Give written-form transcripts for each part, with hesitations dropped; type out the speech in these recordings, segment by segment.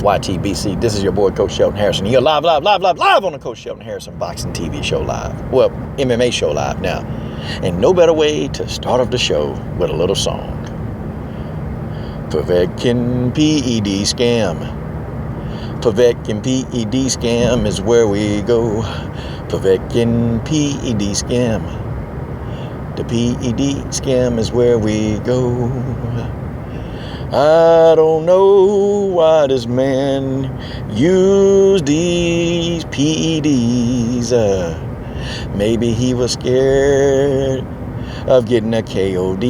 YTBC. This is your boy, Coach Shelton Harrison. You're live on the Coach Shelton Harrison Boxing TV show live. Well, MMA show live now. And no better way to start off the show with a little song. Perfecting PED scam. Perfecting PED scam is where we go. Perfecting PED scam. The PED scam is where we go. I don't know why this man used these PEDs. Maybe he was scared of getting a KOD.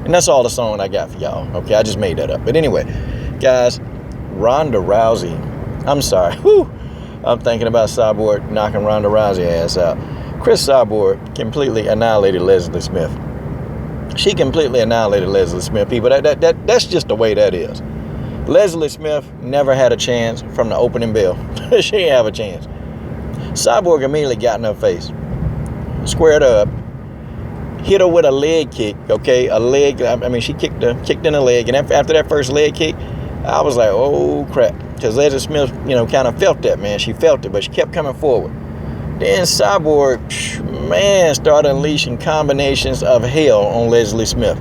And that's all the song I got for y'all. Okay, I just made that up. But anyway, guys, Ronda Rousey. I'm sorry. I'm thinking about Cyborg knocking Ronda Rousey ass out. Cris Cyborg completely annihilated Leslie Smith. She completely annihilated Leslie Smith, people. That's just the way that is. Leslie Smith never had a chance from the opening bell. She didn't have a chance. Cyborg immediately got in her face, squared her up, hit her with a leg kick, okay? A leg, I mean, she kicked in the leg, and after that first leg kick, I was like, oh, crap. Because Leslie Smith, kind of felt that, man. She felt it, but she kept coming forward. Then Cyborg, man, started unleashing combinations of hell on Leslie Smith.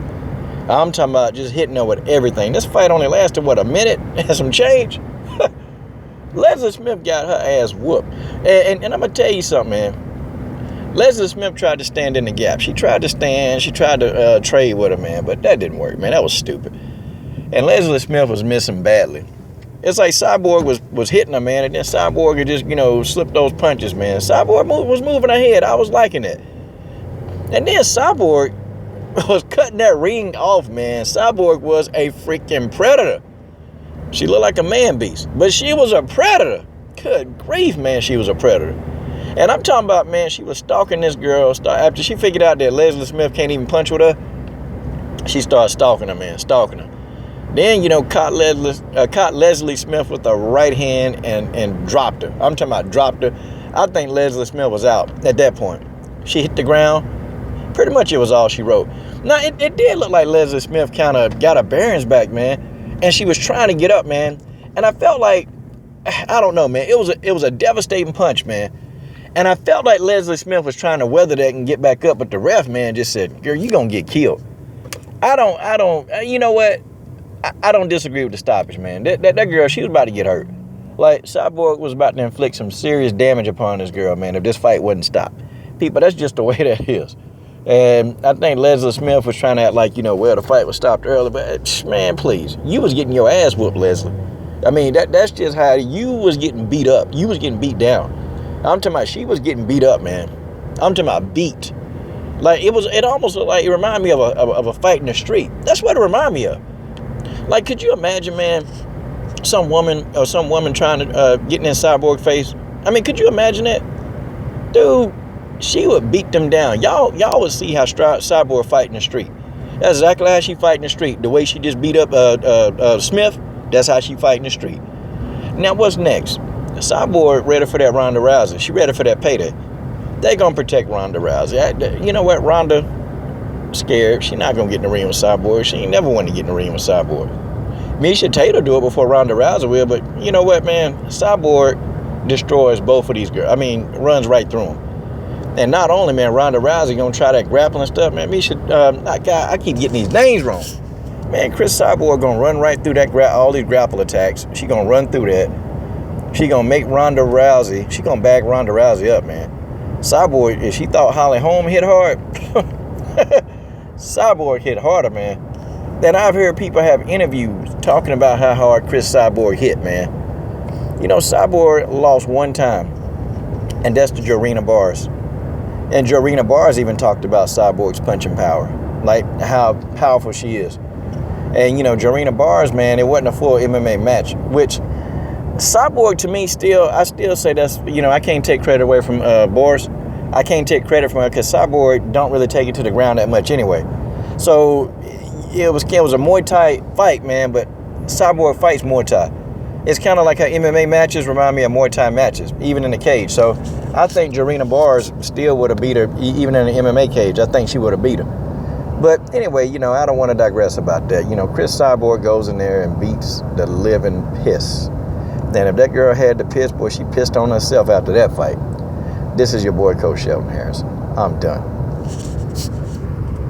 I'm talking about just hitting her with everything. This fight only lasted, a minute and some change? Leslie Smith got her ass whooped. And I'm going to tell you something, man. Leslie Smith tried to stand in the gap. She tried to stand. She tried to trade with her, man. But that didn't work, man. That was stupid. And Leslie Smith was missing badly. It's like Cyborg was hitting her, man, and then Cyborg had just, slipped those punches, man. Cyborg was moving her head. I was liking it. And then Cyborg was cutting that ring off, man. Cyborg was a freaking predator. She looked like a man beast, but she was a predator. Good grief, man, she was a predator. And I'm talking about, man, she was stalking this girl. After she figured out that Leslie Smith can't even punch with her, she started stalking her, man, stalking her. Then, caught Leslie Smith with the right hand and dropped her. I'm talking about dropped her. I think Leslie Smith was out at that point. She hit the ground. Pretty much it was all she wrote. Now, it did look like Leslie Smith kind of got her bearings back, man. And she was trying to get up, man. And I felt like, I don't know, man. It was a devastating punch, man. And I felt like Leslie Smith was trying to weather that and get back up. But the ref, man, just said, girl, you going to get killed. You know what? I don't disagree with the stoppage, man. That girl, she was about to get hurt. Like, Cyborg was about to inflict some serious damage upon this girl, man, if this fight wasn't stopped. People, that's just the way that is. And I think Leslie Smith was trying to act like, well, the fight was stopped early. But, man, please. You was getting your ass whooped, Leslie. I mean, that's just how you was getting beat up. You was getting beat down. I'm talking about she was getting beat up, man. I'm talking about beat. Like, it almost looked like it reminded me of a fight in the street. That's what it reminded me of. Like, could you imagine, man, some woman trying to get in Cyborg's face? I mean, could you imagine that? Dude, she would beat them down. Y'all would see how Cyborg fight in the street. That's exactly how she fight in the street. The way she just beat up Smith, that's how she fight in the street. Now, what's next? Cyborg ready for that Ronda Rousey. She ready for that payday. They gonna protect Ronda Rousey. You know what, Ronda scared. She not gonna get in the ring with Cyborg. She ain't never wanted to get in the ring with Cyborg. Miesha Tate do it before Ronda Rousey will, but you know what, man? Cyborg destroys both of these girls. I mean, runs right through them. And not only, man, Ronda Rousey gonna try that grappling stuff, man. I keep getting these names wrong. Man, Cris Cyborg gonna run right through that all these grapple attacks. She gonna run through that. She gonna make Ronda Rousey. She gonna back Ronda Rousey up, man. Cyborg, if she thought Holly Holm hit hard, Cyborg hit harder, man. Then I've heard people have interviews talking about how hard Cris Cyborg hit, man. Cyborg lost one time, and that's to Jorina Bars. And Jorina Bars even talked about Cyborg's punching power, like how powerful she is. And, Jorina Bars, man, it wasn't a full MMA match, which Cyborg, to me, I still say that's, I can't take credit away from Bars. I can't take credit from her because Cyborg don't really take it to the ground that much anyway. So it was a Muay Thai fight, man, but Cyborg fights Muay Thai. It's kind of like how MMA matches remind me of Muay Thai matches, even in the cage. So I think Jorina Bars still would have beat her, even in the MMA cage. I think she would have beat her. But anyway, you know, I don't want to digress about that. You know, Cris Cyborg goes in there and beats the living piss. And if that girl had to piss, boy, she pissed on herself after that fight. This is your boy, Coach Shelton Harrison. I'm done.